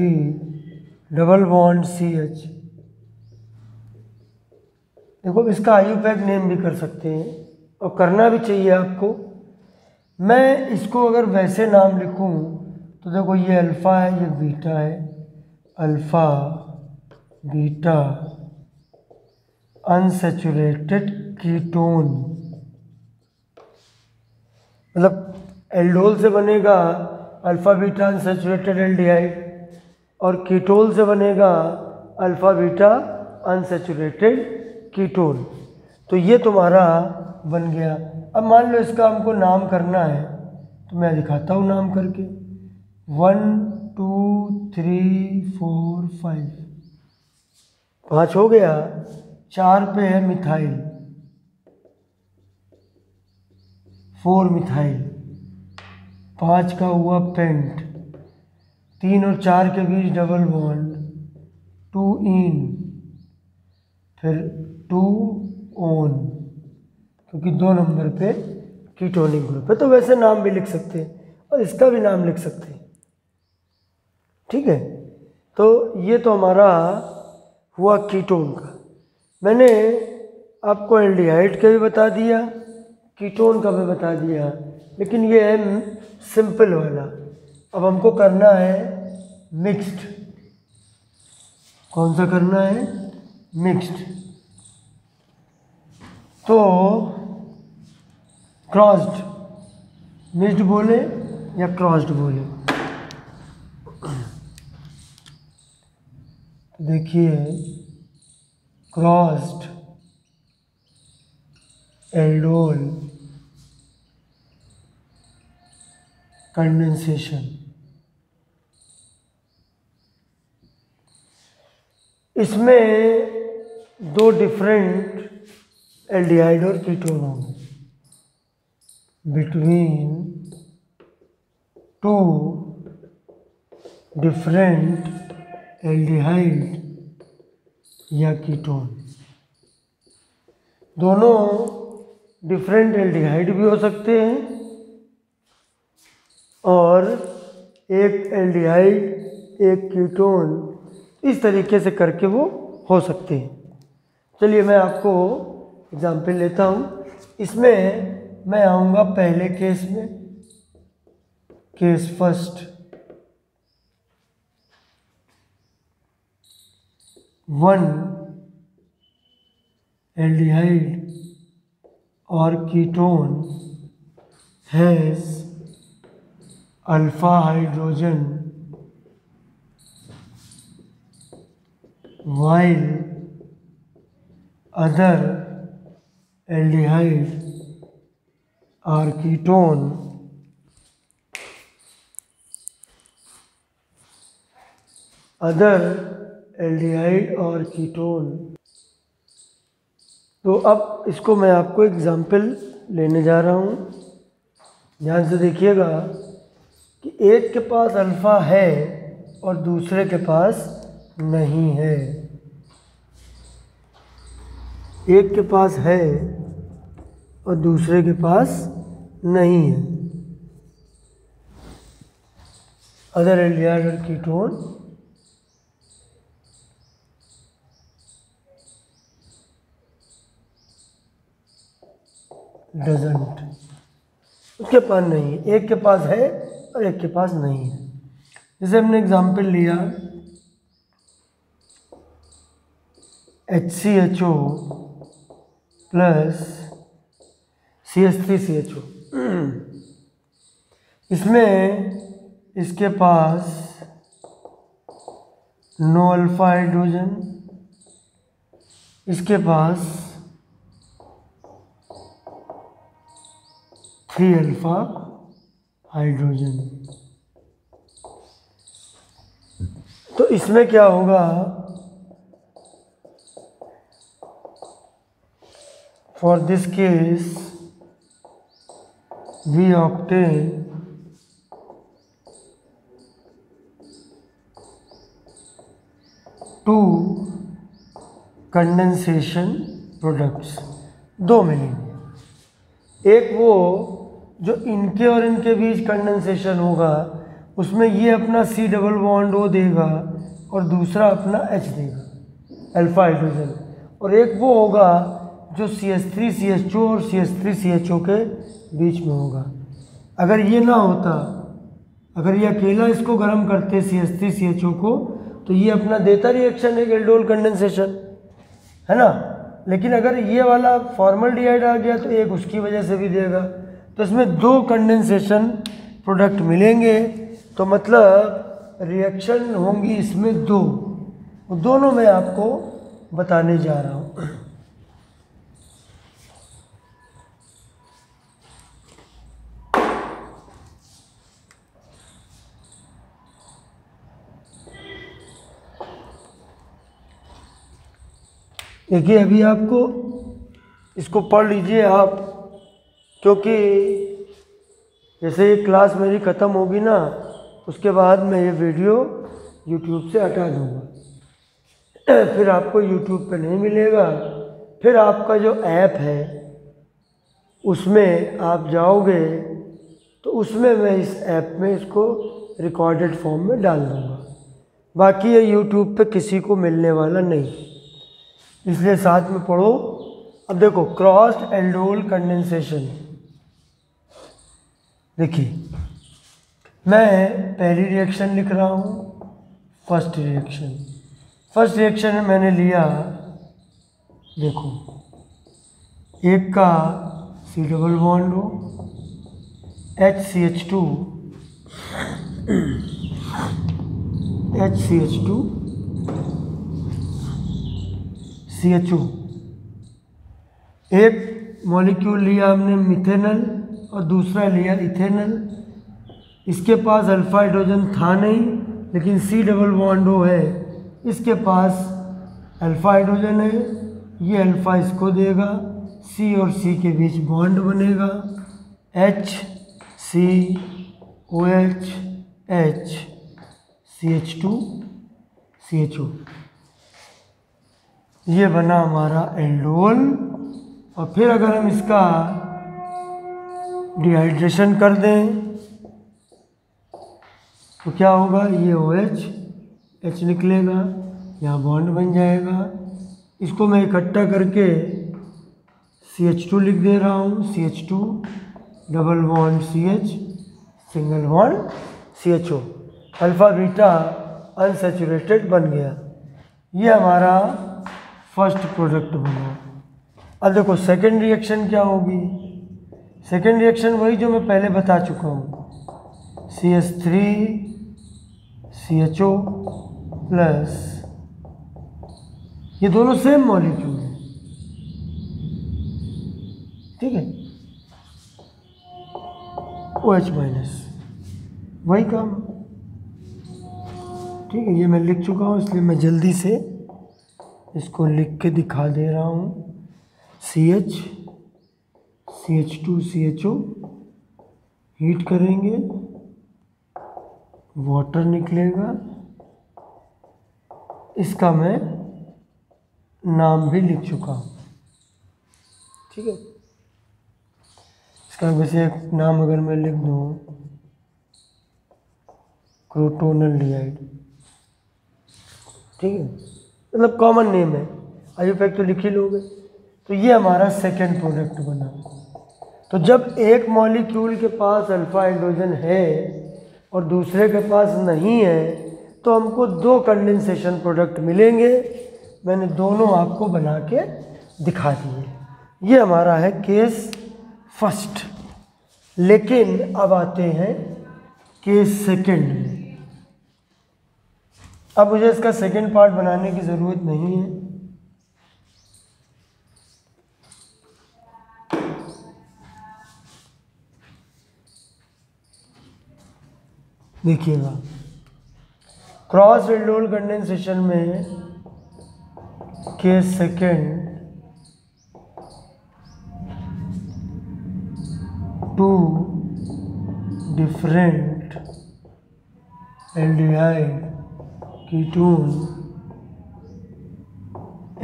double bond CH। देखो इसका आयुपैक नेम भी कर सकते हैं, और करना भी चाहिए आपको। मैं इसको अगर वैसे नाम लिखूं तो देखो ये अल्फ़ा है, ये बीटा है, अल्फ़ा बीटा अनसैचुरेटेड कीटोन। मतलब एल्डोल से बनेगा अल्फ़ा बीटा अनसैचुरेटेड एल्डिहाइड, और कीटोल से बनेगा अल्फ़ा बीटा अनसैचुरेटेड कीटोन। तो ये तुम्हारा बन गया। अब मान लो इसका हमको नाम करना है, तो मैं दिखाता हूँ नाम करके। 1 2 3 4 5, 5 हो गया। 4 पे है मिथाइल, 4 मिथाइल, 5 का हुआ पेंट, 3 और 4 के बीच डबल बॉन्ड, 2 इन, फिर 2 ओन, क्योंकि 2 नंबर पे कीटोनिक ग्रुप है। तो वैसे नाम भी लिख सकते हैं, और इसका भी नाम लिख सकते हैं। ठीक है, तो ये तो हमारा हुआ कीटोन का। मैंने आपको एल्डिहाइड का भी बता दिया, कीटोन का भी बता दिया, लेकिन ये है सिंपल वाला। अब हमको करना है मिक्स्ड। कौन सा करना है? मिक्स्ड। तो क्रॉस्ड, मिक्स्ड बोले या क्रॉस्ड बोले, देखिए क्रॉस्ड एल्डोल कंडेंसेशन। इसमें 2 डिफरेंट एल्डिहाइड और कीटोन होंगे। बिटवीन 2 डिफरेंट एल्डिहाइड या कीटोन, दोनों डिफरेंट एल्डिहाइड भी हो सकते हैं, और एक एल्डिहाइड एक कीटोन, इस तरीके से करके वो हो सकते हैं। चलिए मैं आपको एग्जाम्पल लेता हूँ। इसमें मैं आऊँगा पहले केस में, केस फर्स्ट। 1 एल्डिहाइड और ketone has alpha hydrogen while other aldehyde or ketone तो अब इसको मैं आपको एग्जाम्पल लेने जा रहा हूँ। ध्यान से देखिएगा कि एक के पास अल्फ़ा है और दूसरे के पास नहीं है। एक के पास है और दूसरे के पास नहीं है। अदर एल्डिहाइड और कीटोन डजंट, उसके पास नहीं है। एक के पास है और एक के पास नहीं है। जैसे हमने एग्जाम्पल लिया HCHO प्लस CH3CHO। इसमें इसके पास नो अल्फा हाइड्रोजन, इसके पास 3 अल्फा हाइड्रोजन। तो इसमें क्या होगा, for this case we obtain two condensation products, दो मिलेंगे। एक वो जो इनके और इनके बीच कंडेंसेशन होगा, उसमें ये अपना C डबल बॉन्ड O देगा और दूसरा अपना H देगा, अल्फा हाइड्रोजन। और एक वो होगा जो CH3CHO और CH3CHO के बीच में होगा। अगर ये ना होता, अगर ये अकेला इसको गर्म करते CH3CHO को, तो ये अपना देता रिएक्शन एक एल्डोल कंडेंसेशन, है ना। लेकिन अगर ये वाला फॉर्मल्डिहाइड आ गया तो एक उसकी वजह से भी देगा। तो इसमें दो कंडेंसेशन प्रोडक्ट मिलेंगे, तो मतलब रिएक्शन होंगी इसमें दो, दोनों मैं आपको बताने जा रहा हूँ। देखिए अभी आपको इसको पढ़ लीजिए आप, क्योंकि जैसे ये क्लास मेरी ख़त्म होगी ना, उसके बाद मैं ये वीडियो YouTube से हटा दूँगा, फिर आपको YouTube पे नहीं मिलेगा। फिर आपका जो ऐप है उसमें आप जाओगे तो उसमें मैं इस ऐप में इसको रिकॉर्डेड फॉर्म में डाल दूँगा। बाकी ये YouTube पे किसी को मिलने वाला नहीं, इसलिए साथ में पढ़ो। अब देखो क्रॉस्ड एल्डोल कंडेंसेशन, देखिए मैं पहली रिएक्शन लिख रहा हूँ, फर्स्ट रिएक्शन। फर्स्ट रिएक्शन में मैंने लिया, देखो एक का C डबल बॉन्ड हो, HCH2 CHO, एक मॉलिक्यूल लिया हमने मिथेनल और दूसरा लिया इथेनल। इसके पास अल्फा हाइड्रोजन था नहीं, लेकिन C डबल बॉन्ड O है, इसके पास अल्फा हाइड्रोजन है, ये अल्फा इसको देगा, C और C के बीच बॉन्ड बनेगा, HCOH H CH2CHO, ये बना हमारा एल्डोल। और फिर अगर हम इसका डिहाइड्रेशन कर दें तो क्या होगा, ये OH H निकलेगा, यहाँ बॉन्ड बन जाएगा। इसको मैं इकट्ठा करके CH2 लिख दे रहा हूँ, CH2 double bond CH single bond CHO, alpha beta unsaturated बन गया। ये हमारा फर्स्ट प्रोडक्ट बना। अब देखो सेकेंड रिएक्शन क्या होगी। सेकेंड रिएक्शन वही जो मैं पहले बता चुका हूँ, CH3CHO प्लस, ये दोनों सेम मॉलिक्यूल हैं, ठीक है, OH माइनस, वही काम, ठीक है। ये मैं लिख चुका हूँ, इसलिए मैं जल्दी से इसको लिख के दिखा दे रहा हूँ। CH2CHO हीट करेंगे, वाटर निकलेगा, इसका मैं नाम भी लिख चुका हूँ, ठीक है। इसका वैसे एक नाम अगर मैं लिख दूँ, क्रोटोनल्डिहाइड, ठीक है, मतलब कॉमन नेम है, आयुपैक तो लिख ही लोगे। तो ये हमारा सेकेंड प्रोडक्ट बना। तो जब एक मॉलिक्यूल के पास अल्फा हाइड्रोजन है और दूसरे के पास नहीं है, तो हमको दो कंडेंसेशन प्रोडक्ट मिलेंगे। मैंने दोनों आपको बना के दिखा दिए। ये हमारा है केस फर्स्ट। लेकिन अब आते हैं केस सेकंड में। अब मुझे इसका सेकंड पार्ट बनाने की ज़रूरत नहीं है। देखिएगा, क्रॉस एल्डोल कंडेंसेशन में case second, 2 different aldehyde ketone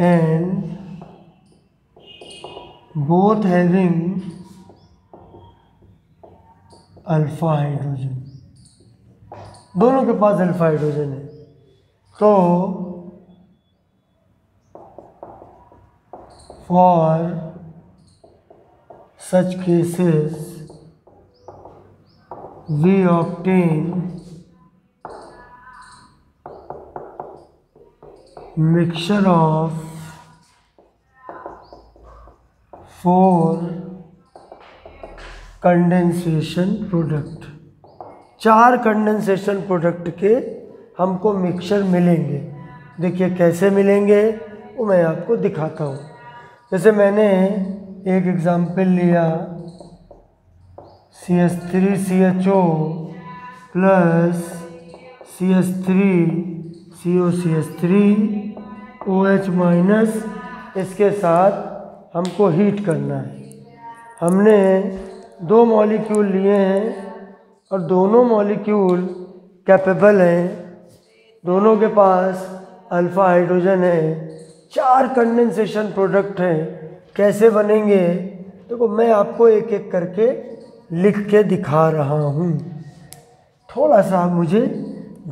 and both having alpha hydrogen, दोनों के पास अल्फा हाइड्रोजन है। तो for such cases we obtain mixture of 4 condensation product. 4 condensation product के हमको मिक्सचर मिलेंगे। देखिए कैसे मिलेंगे वो मैं आपको दिखाता हूँ। जैसे मैंने एक एग्जाम्पल लिया, CH3CHO प्लस CH3COCH3 माइनस, इसके साथ हमको हीट करना है। हमने 2 मॉलिक्यूल लिए हैं और दोनों मॉलिक्यूल कैपेबल हैं, दोनों के पास अल्फा हाइड्रोजन है। 4 कंडेंसेशन प्रोडक्ट हैं। कैसे बनेंगे देखो, मैं आपको एक एक करके लिख के दिखा रहा हूँ। थोड़ा सा मुझे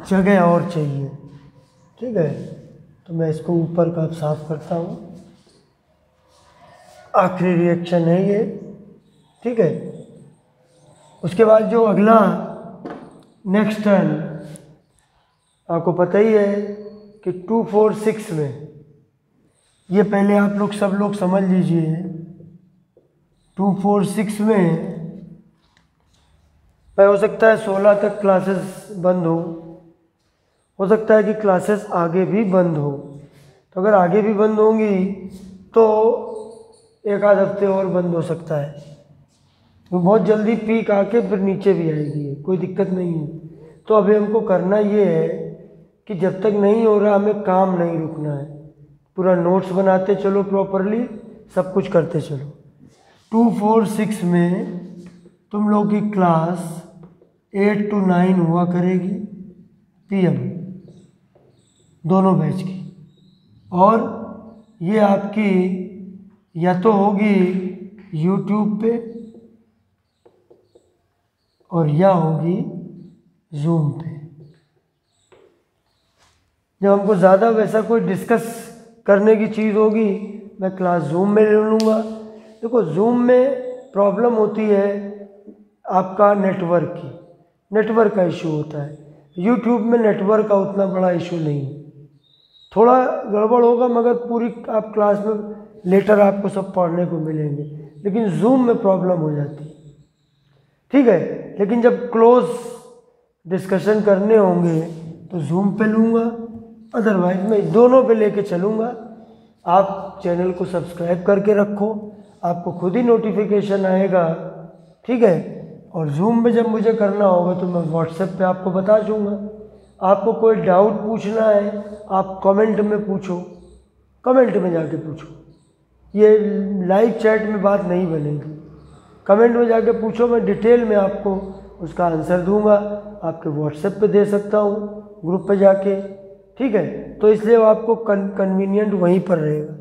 जगह और चाहिए, ठीक है, तो मैं इसको ऊपर का साफ करता हूँ। आखिरी रिएक्शन है ये, ठीक है। उसके बाद जो अगला नेक्स्ट टर्न आपको पता ही है कि 2,4,6 में, ये पहले आप लोग सब लोग समझ लीजिए। 2,4,6 में हो सकता है 16 तक क्लासेस बंद हो सकता है कि क्लासेस आगे भी बंद हो। तो अगर आगे भी बंद होंगी तो एक आध हफ्ते और बंद हो सकता है, तो बहुत जल्दी पीक आके फिर नीचे भी आएगी, कोई दिक्कत नहीं है। तो अभी हमको करना ये है कि जब तक नहीं हो रहा हमें काम नहीं रुकना है, पूरा नोट्स बनाते चलो, प्रॉपरली सब कुछ करते चलो। 2,4,6 में तुम लोग की क्लास 8 to 9 हुआ करेगी PM, दोनों बैच की। और ये आपकी या तो होगी YouTube पे और या होगी Zoom पे। जब हमको ज़्यादा वैसा कोई डिस्कस करने की चीज़ होगी मैं क्लास Zoom में ले लूँगा। देखो Zoom में प्रॉब्लम होती है आपका नेटवर्क का इशू होता है। YouTube में नेटवर्क का उतना बड़ा इशू नहीं, थोड़ा गड़बड़ होगा मगर पूरी आप क्लास में लेटर आपको सब पढ़ने को मिलेंगे, लेकिन Zoom में प्रॉब्लम हो जाती है, ठीक है। लेकिन जब क्लोज डिस्कशन करने होंगे तो Zoom पे लूँगा, अदरवाइज मैं दोनों पे लेके चलूँगा। आप चैनल को सब्सक्राइब करके रखो, आपको खुद ही नोटिफिकेशन आएगा, ठीक है। और Zoom में जब मुझे करना होगा तो मैं WhatsApp पे आपको बता दूँगा। आपको कोई डाउट पूछना है आप कमेंट में पूछो, कमेंट में जाके पूछो, ये लाइव चैट में बात नहीं बनेगी। कमेंट में जाके पूछो, मैं डिटेल में आपको उसका आंसर दूंगा। आपके WhatsApp पे दे सकता हूँ ग्रुप पे जाके, ठीक है। तो इसलिए वो आपको कन्वीनियंट वहीं पर रहेगा।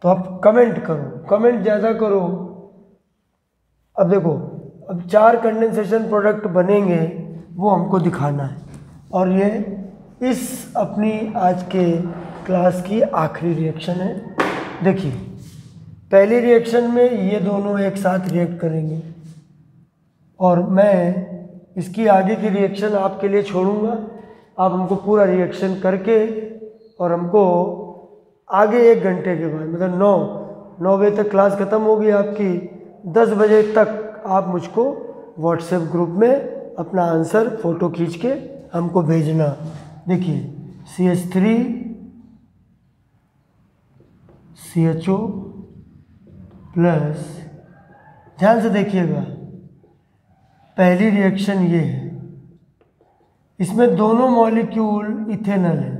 तो आप कमेंट करो, कमेंट ज़्यादा करो। अब देखो, अब 4 कंडेंसेशन प्रोडक्ट बनेंगे वो हमको दिखाना है, और ये इस अपनी आज के क्लास की आखिरी रिएक्शन है। देखिए पहली रिएक्शन में ये दोनों एक साथ रिएक्ट करेंगे और मैं इसकी आगे की रिएक्शन आपके लिए छोड़ूंगा। आप हमको पूरा रिएक्शन करके और हमको आगे 1 घंटे के बाद, मतलब 9 बजे तक क्लास ख़त्म होगी आपकी, 10 बजे तक आप मुझको व्हाट्सएप ग्रुप में अपना आंसर फ़ोटो खींच के हमको भेजना। देखिए CH3 CHO प्लस, ध्यान से देखिएगा, पहली रिएक्शन ये है, इसमें दोनों मॉलिक्यूल इथेनॉल है,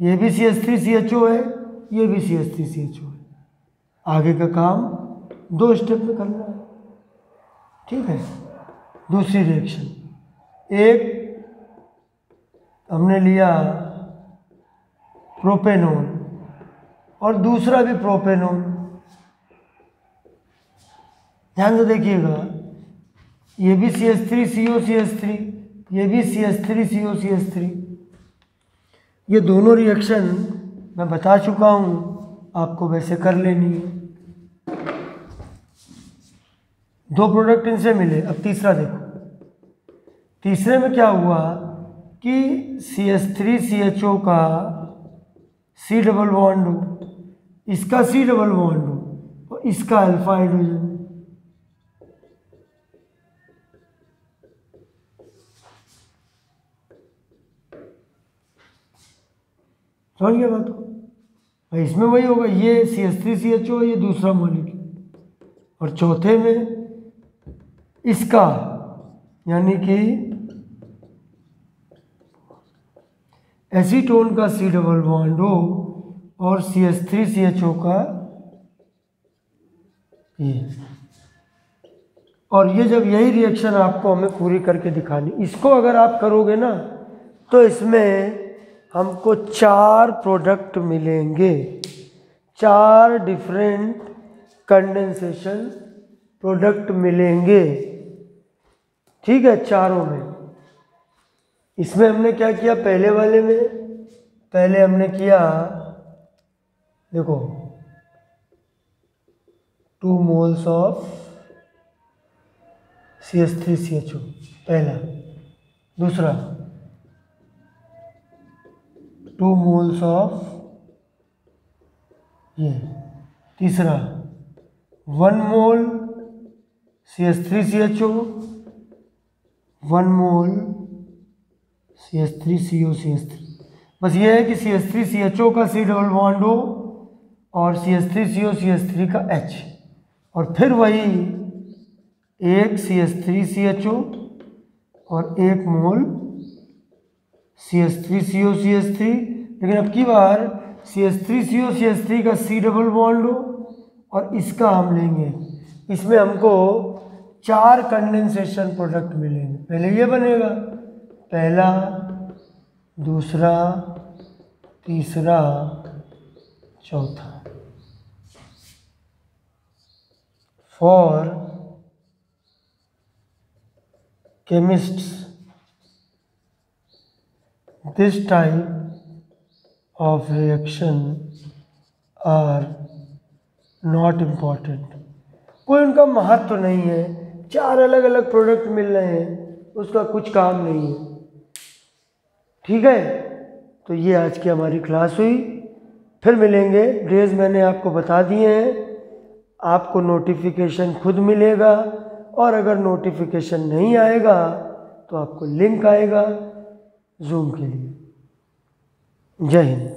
ये भी CH3CHO है, ये भी CH3CHO है। आगे का काम 2 स्टेप में करना है, ठीक है। दूसरी रिएक्शन, एक हमने लिया प्रोपेनॉन और दूसरा भी प्रोपेनॉन। ध्यान से देखिएगा, ये भी CH3COCH3, ये भी CH3COCH3। ये दोनों रिएक्शन मैं बता चुका हूँ, आपको वैसे कर लेनी है। 2 प्रोडक्ट इनसे मिले। अब तीसरा देखो, तीसरे में क्या हुआ कि CH3CHO का C डबल बॉन्ड हो, इसका C डबल बॉन्ड हो और इसका अल्फा हाइड्रोजन। समझ गया बात को? भाई इसमें वही होगा, ये CH3CHO, ये दूसरा मॉलिक्यूल, और चौथे में इसका, यानी कि एसीटोन का C डबल बॉन्ड हो और CH3CHO का ये। और ये जब यही रिएक्शन आपको हमें पूरी करके दिखानी, इसको अगर आप करोगे ना तो इसमें हमको 4 प्रोडक्ट मिलेंगे, 4 डिफरेंट कंडेंसेशन प्रोडक्ट मिलेंगे, ठीक है, चारों में। इसमें हमने क्या किया, पहले वाले में पहले हमने किया, देखो 2 मोल्स ऑफ CH3CHO पहला, दूसरा 2 मोल्स ऑफ ये, तीसरा 1 मोल CH3CHO, 1 मोल CH3COCH3। बस ये है कि CH3CHO का C डबल बॉन्ड हो और CH3COCH3 का H, और फिर वही एक CH3CHO और 1 मोल CH3COCH3, लेकिन अब की बार CH3COCH3 का C डबल बॉन्ड हो और इसका हम लेंगे, इसमें हमको 4 कंडेंसेशन प्रोडक्ट मिलेंगे। पहले ये बनेगा, पहला, दूसरा, तीसरा, चौथा। For chemists, this type of reaction are not important। कोई उनका महत्व नहीं है, 4 अलग अलग प्रोडक्ट मिल रहे हैं, उसका कुछ काम नहीं है, ठीक है। तो ये आज की हमारी क्लास हुई, फिर मिलेंगे। डेज मैंने आपको बता दिए हैं, आपको नोटिफिकेशन खुद मिलेगा, और अगर नोटिफिकेशन नहीं आएगा तो आपको लिंक आएगा जूम के लिए। जय हिंद।